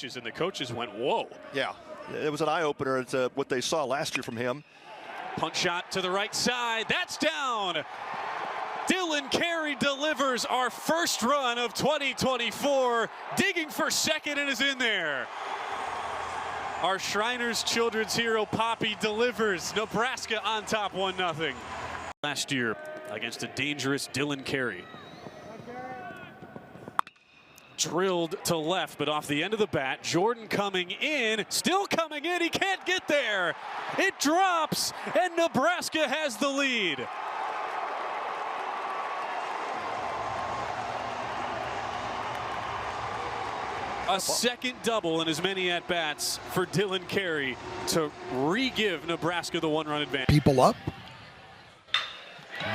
pitches, and the coaches went, whoa. Yeah, it was an eye-opener to what they saw last year from him. Punch shot to the right side. That's down. Dylan Carey delivers our first run of 2024. Digging for second and is in there. Our Shriners Children's hero Poppy delivers. Nebraska on top 1-0. Last year against a dangerous Dylan Carey. Drilled to left, but off the end of the bat. Jordan coming in, still coming in. He can't get there. It drops, and Nebraska has the lead. A second double in as many at-bats for Dylan Carey to re-give Nebraska the one-run advantage. People up.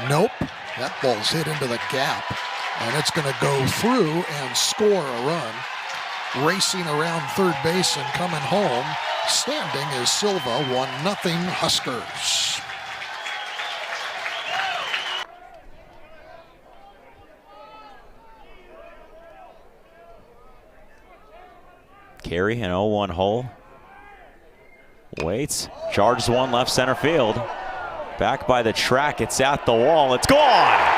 Nope. That ball's hit into the gap. And it's going to go through and score a run. Racing around third base and coming home. Standing is Silva, 1-0 Huskers. Carey, an 0-1 hole. Waits, charges one left center field. Back by the track, it's at the wall, it's gone!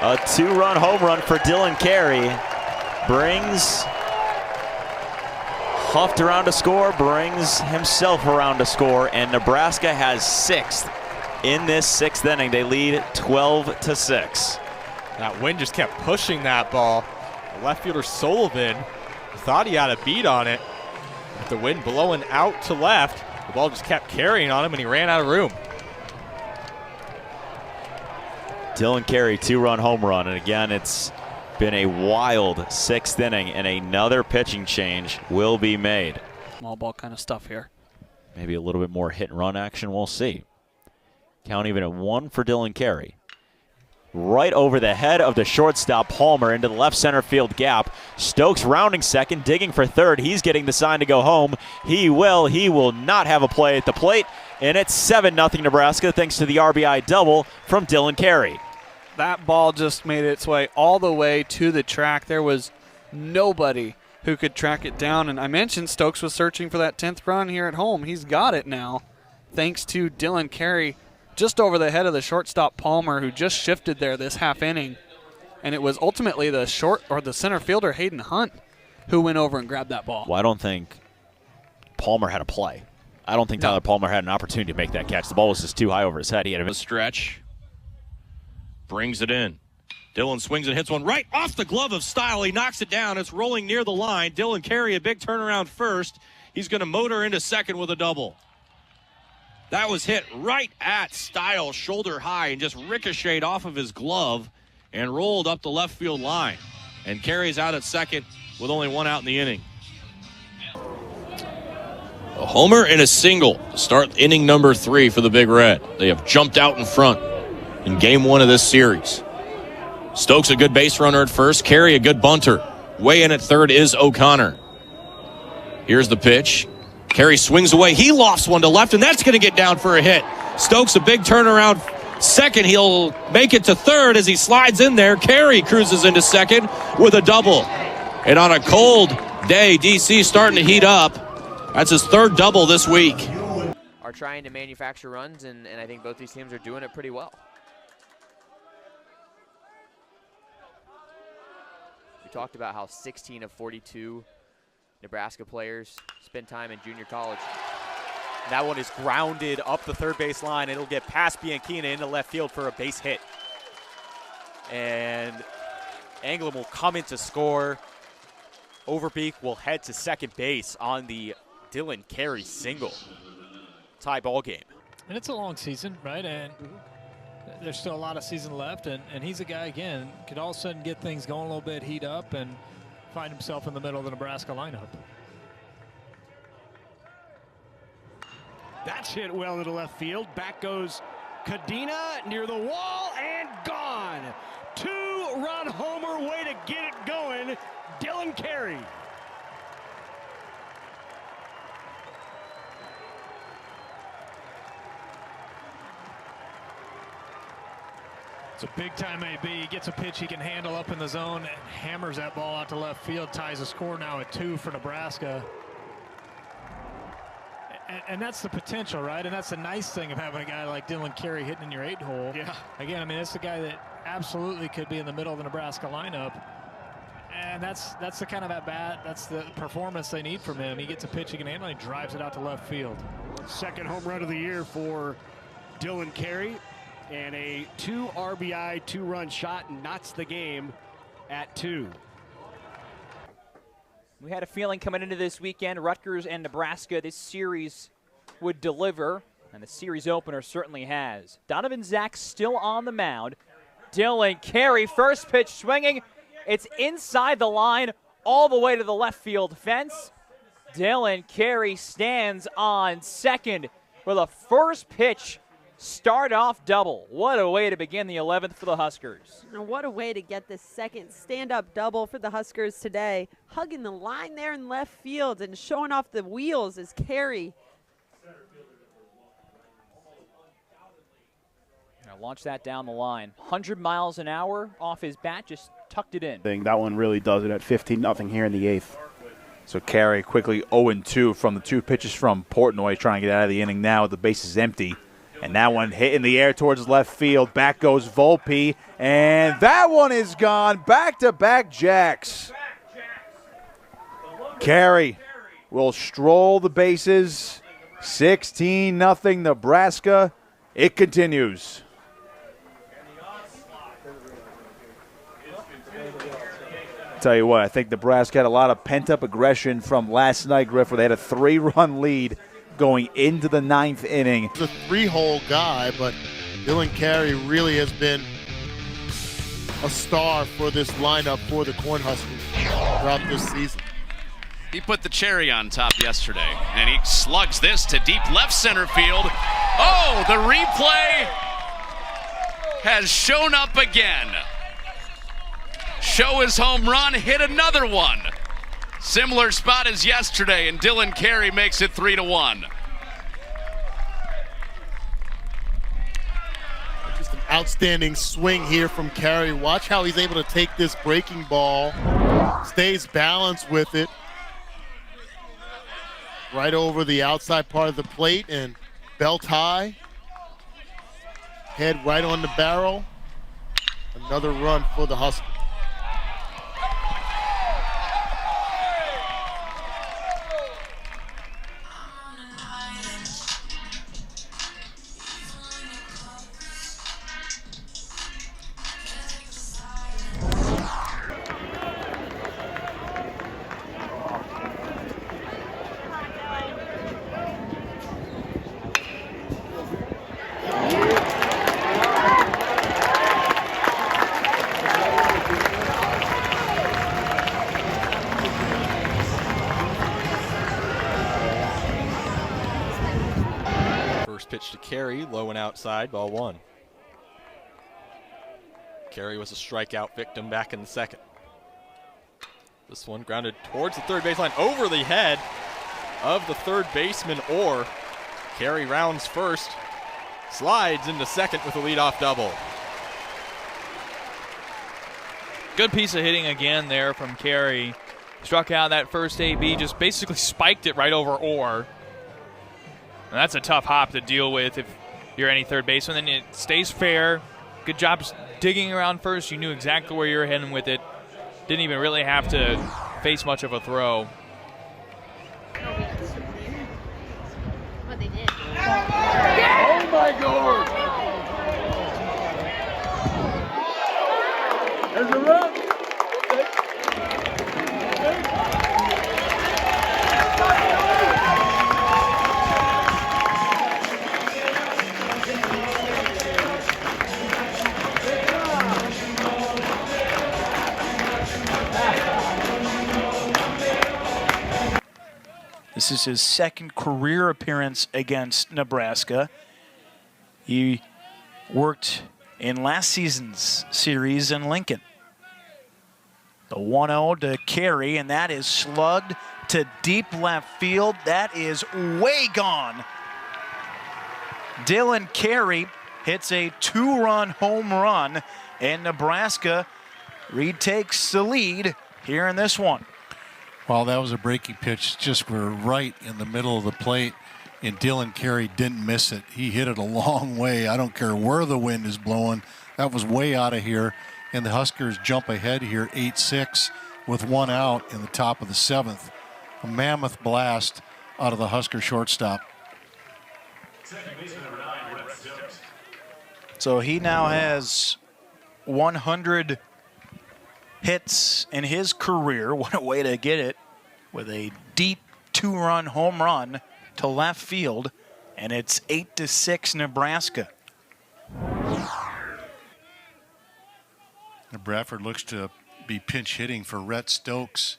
A two-run home run for Dylan Carey. Huffed around to score, brings himself around to score, and Nebraska has sixth in this sixth inning. They lead 12-6. That wind just kept pushing that ball. The left fielder Sullivan thought he had a beat on it. With the wind blowing out to left, the ball just kept carrying on him and he ran out of room. Dylan Carey, two-run home run, and again, it's been a wild sixth inning, and another pitching change will be made. Small ball kind of stuff here. Maybe a little bit more hit-and-run action, we'll see. Count even at 1 for Dylan Carey. Right over the head of the shortstop, Palmer, into the left center field gap. Stokes rounding second, digging for third. He's getting the sign to go home. He will not have a play at the plate, and it's 7-0 Nebraska thanks to the RBI double from Dylan Carey. That ball just made its way all the way to the track. There was nobody who could track it down. And I mentioned Stokes was searching for that 10th run here at home. He's got it now, thanks to Dylan Carey, just over the head of the shortstop Palmer, who just shifted there this half inning. And it was ultimately the center fielder Hayden Hunt who went over and grabbed that ball. Well, I don't think Palmer had a play. I don't think Tyler Palmer had an opportunity to make that catch. The ball was just too high over his head. He had a stretch. Brings it in. Dylan swings and hits one right off the glove of Style. He knocks it down. It's rolling near the line. Dylan Carey, a big turnaround first. He's going to motor into second with a double. That was hit right at Style, shoulder high, and just ricocheted off of his glove and rolled up the left field line. And Carey's out at second with only one out in the inning. A homer and a single to start inning number 3 for the Big Red. They have jumped out in front in game 1 of this series. Stokes a good base runner at first. Carey a good bunter. Way in at third is O'Connor. Here's the pitch. Carey swings away. He lofts one to left, and that's going to get down for a hit. Stokes a big turnaround second. He'll make it to third as he slides in there. Carey cruises into second with a double. And on a cold day, DC starting to heat up. That's his third double this week. Are trying to manufacture runs, and I think both these teams are doing it pretty well. We talked about how 16 of 42 Nebraska players spend time in junior college. That one is grounded up the third base line. It'll get past Bianchina into left field for a base hit. And Anglin will come in to score. Overbeek will head to second base on the Dylan Carey single. Tie ball game. And it's a long season, right? And there's still a lot of season left. And he's a guy, again, could all of a sudden get things going a little bit, heat up, and find himself in the middle of the Nebraska lineup. That's hit well into left field. Back goes Cadena near the wall and gone. 2-run homer, way to get it going. Dylan Carey. It's a big-time AB. He gets a pitch he can handle up in the zone, and hammers that ball out to left field, ties the score now at 2 for Nebraska. And that's the potential, right? And that's the nice thing of having a guy like Dylan Carey hitting in your 8-hole. Yeah. Again, I mean, it's the guy that absolutely could be in the middle of the Nebraska lineup. And that's the kind of at-bat, that's the performance they need from him. He gets a pitch he can handle, and he drives it out to left field. Second home run of the year for Dylan Carey, and a 2 RBI, 2-run shot, and knots the game at 2. We had a feeling coming into this weekend, Rutgers and Nebraska, this series would deliver, and the series opener certainly has. Donovan Zach still on the mound. Dylan Carey, first pitch swinging. It's inside the line, all the way to the left field fence. Dylan Carey stands on second with a first pitch start-off double. What a way to begin the 11th for the Huskers. What a way to get the second stand-up double for the Huskers today. Hugging the line there in left field and showing off the wheels as Carey. Now launch that down the line. 100 miles an hour off his bat, just tucked it in. That one really does it at 15-0 here in the 8th. So Carey quickly 0-2 from the 2 pitches from Portnoy, trying to get out of the inning now with the bases empty. And that one hit in the air towards left field. Back goes Volpe, and that one is gone. Back-to-back jacks. Carey will stroll the bases. 16-0 Nebraska. It continues. Tell you what, I think Nebraska had a lot of pent-up aggression from last night, Griff, where they had a 3-run lead going into the 9th inning. He's a 3-hole guy, but Dylan Carey really has been a star for this lineup for the Cornhuskers throughout this season. He put the cherry on top yesterday, and he slugs this to deep left center field. Oh, the replay has shown up again. Show his home run, hit another one. Similar spot as yesterday, and Dylan Carey makes it 3-1. Just an outstanding swing here from Carey. Watch how he's able to take this breaking ball, stays balanced with it, right over the outside part of the plate and belt high. Head right on the barrel. Another run for the Huskers. Pitch to Carey, low and outside, ball 1. Carey was a strikeout victim back in the 2nd. This one grounded towards the third baseline, over the head of the third baseman, or Carey rounds first, slides into 2nd with a leadoff double. Good piece of hitting again there from Carey. Struck out that first AB, just basically spiked it right over Orr. And that's a tough hop to deal with if you're any third baseman. Then it stays fair. Good job digging around first. You knew exactly where you were heading with it. Didn't even really have to face much of a throw. What they did. Oh my God! There's a run. This is his 2nd career appearance against Nebraska. He worked in last season's series in Lincoln. The 1-0 to Carey, and that is slugged to deep left field. That is way gone. Dylan Carey hits a 2-run home run, and Nebraska retakes the lead here in this one. Well, that was a breaking pitch. Just were right in the middle of the plate, and Dylan Carey didn't miss it. He hit it a long way. I don't care where the wind is blowing. That was way out of here, and the Huskers jump ahead here 8-6 with 1 out in the top of the 7th. A mammoth blast out of the Husker shortstop. So he now has 100 hits in his career. What a way to get it, with a deep 2-run home run to left field, and it's 8-6 Nebraska. Bradford looks to be pinch hitting for Rhett Stokes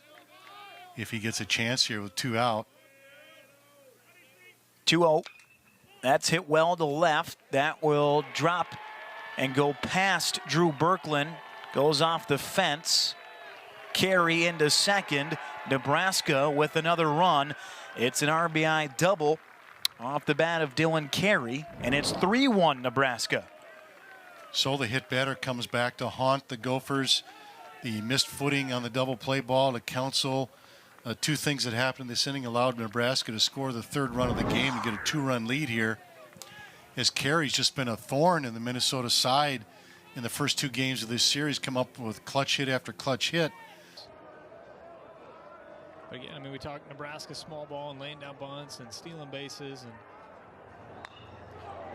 if he gets a chance here with 2 out. 2-0. That's hit well to left. That will drop and go past Drew Berkland. Goes off the fence. Carey into second. Nebraska with another run. It's an RBI double off the bat of Dylan Carey, and it's 3-1 Nebraska. So the hit batter comes back to haunt the Gophers. The missed footing on the double play ball to counsel. 2 things that happened in this inning allowed Nebraska to score the 3rd run of the game and get a 2-run lead here, as Carey's just been a thorn in the Minnesota side in the first 2 games of this series, come up with clutch hit after clutch hit. But again, I mean, we talk Nebraska small ball and laying down bunts and stealing bases. And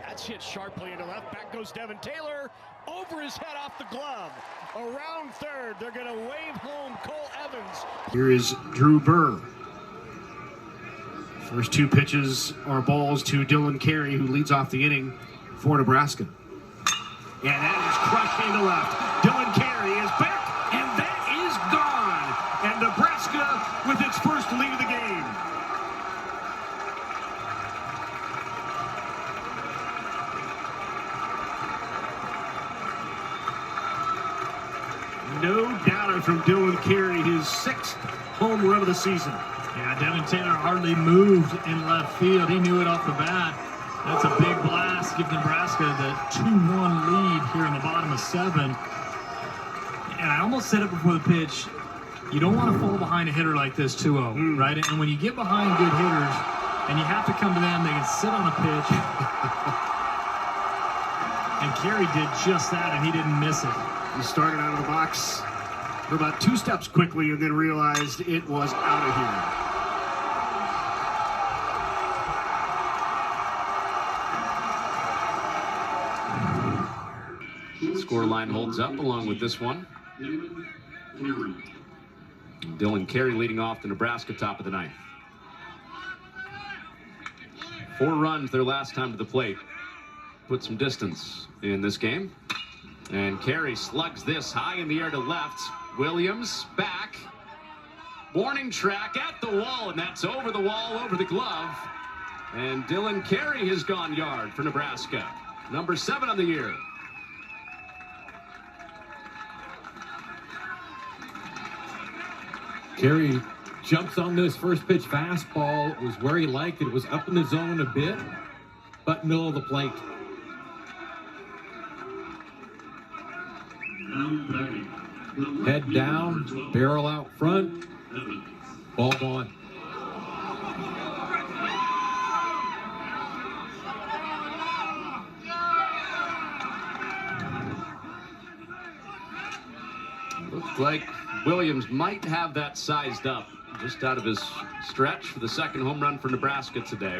that's hit sharply into left. Back goes Devin Taylor. Over his head off the glove. Around third. They're going to wave home Cole Evans. Here is Drew Burr. First 2 pitches are balls to Dylan Carey, who leads off the inning for Nebraska. And that is crushed into left. Dylan Carey is back, and that is gone. And Nebraska with its first lead of the game. No doubter from Dylan Carey, his 6th home run of the season. Yeah, Devin Taylor hardly moved in left field. He knew it off the bat. That's a big blast. Give Nebraska the 2-1 lead here in the bottom of 7. And I almost said it before the pitch. You don't want to fall behind a hitter like this 2-0, right? And when you get behind good hitters and you have to come to them, they can sit on a pitch. And Carey did just that, and he didn't miss it. He started out of the box for about 2 steps quickly and then realized it was out of here. Scoreline holds up along with this one. Dylan Carey leading off the Nebraska top of the 9th. 4 runs their last time to the plate. Put some distance in this game. And Carey slugs this high in the air to left. Williams back. Warning track at the wall, and that's over the wall, over the glove. And Dylan Carey has gone yard for Nebraska. Number 7 on the year. Carey jumps on this first pitch fastball. It was where he liked it. It was up in the zone a bit, but middle of the plate. Head down, barrel out front, ball gone. Looks like Williams might have that sized up just out of his stretch for the 2nd home run for Nebraska today.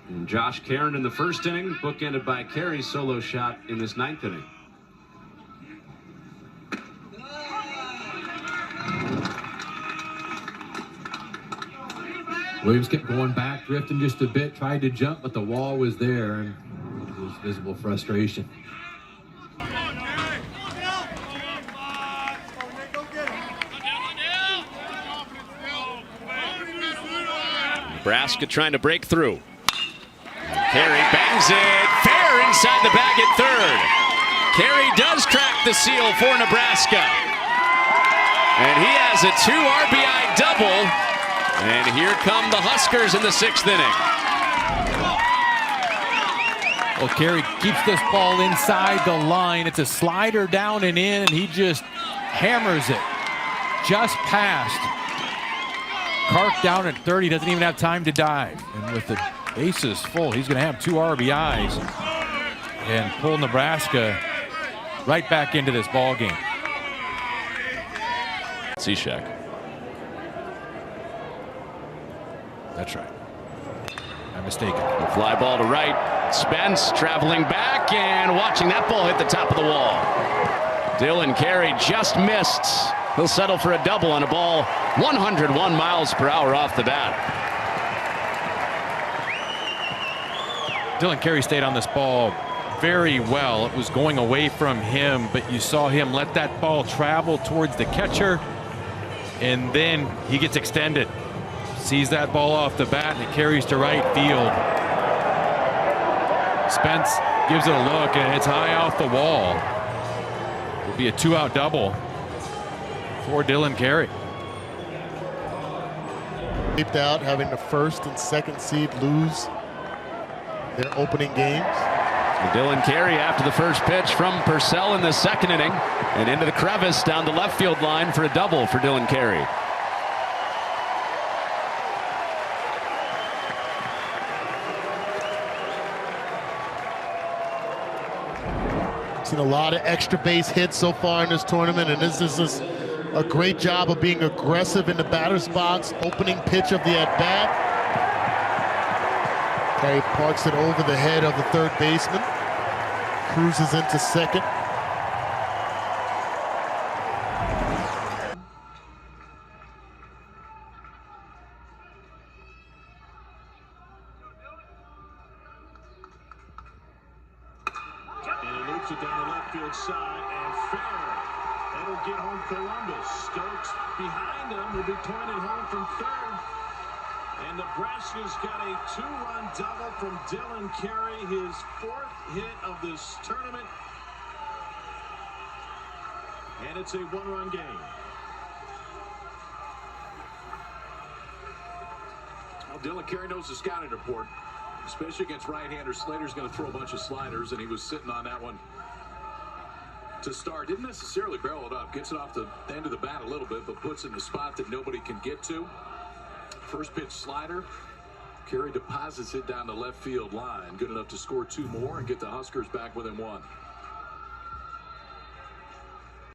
And Josh Caron in the 1st inning, bookended by Carey's solo shot in this 9th inning. Williams kept going back, drifting just a bit, tried to jump, but the wall was there, and it was visible frustration. Nebraska trying to break through. Carey bangs it fair inside the bag at 3rd. Carey does crack the seal for Nebraska. And he has a 2 RBI double. And here come the Huskers in the 6th inning. Well, Carey keeps this ball inside the line. It's a slider down and in, and he just hammers it just past. Kark down at 30, doesn't even have time to dive. And with the bases full, he's going to have 2 RBIs and pull Nebraska right back into this ball game. Cishek. That's right. I'm mistaken. The fly ball to right. Spence traveling back and watching that ball hit the top of the wall. Dylan Carey just missed. He'll settle for a double on a ball 101 miles per hour off the bat. Dylan Carey stayed on this ball very well. It was going away from him, but you saw him let that ball travel towards the catcher, and then he gets extended. Sees that ball off the bat, and it carries to right field. Spence gives it a look, and it's high off the wall. It'll be a 2-out double for Dylan Carey. Taped out, having the first and second seed lose their opening games. Dylan Carey after the first pitch from Purcell in the second inning, and into the crevice down the left field line for a double for Dylan Carey. Seen a lot of extra base hits so far in this tournament, and this is a great job of being aggressive in the batter's box. Opening pitch of the at-bat. Carey parks it over the head of the third baseman. Cruises into second. And he loops it down the left field side and fair. That'll get home Columbus. Stokes behind him will be pointed home from third. And Nebraska's got a 2-run double from Dylan Carey, his 4th hit of this tournament. And it's a 1-run game. Well, Dylan Carey knows the scouting report, especially against right-hander. Slater's going to throw a bunch of sliders, and he was sitting on that one to start. Didn't necessarily barrel it up. Gets it off the end of the bat a little bit, but puts it in a spot that nobody can get to. First pitch slider. Carey deposits it down the left field line. Good enough to score 2 more and get the Huskers back within 1.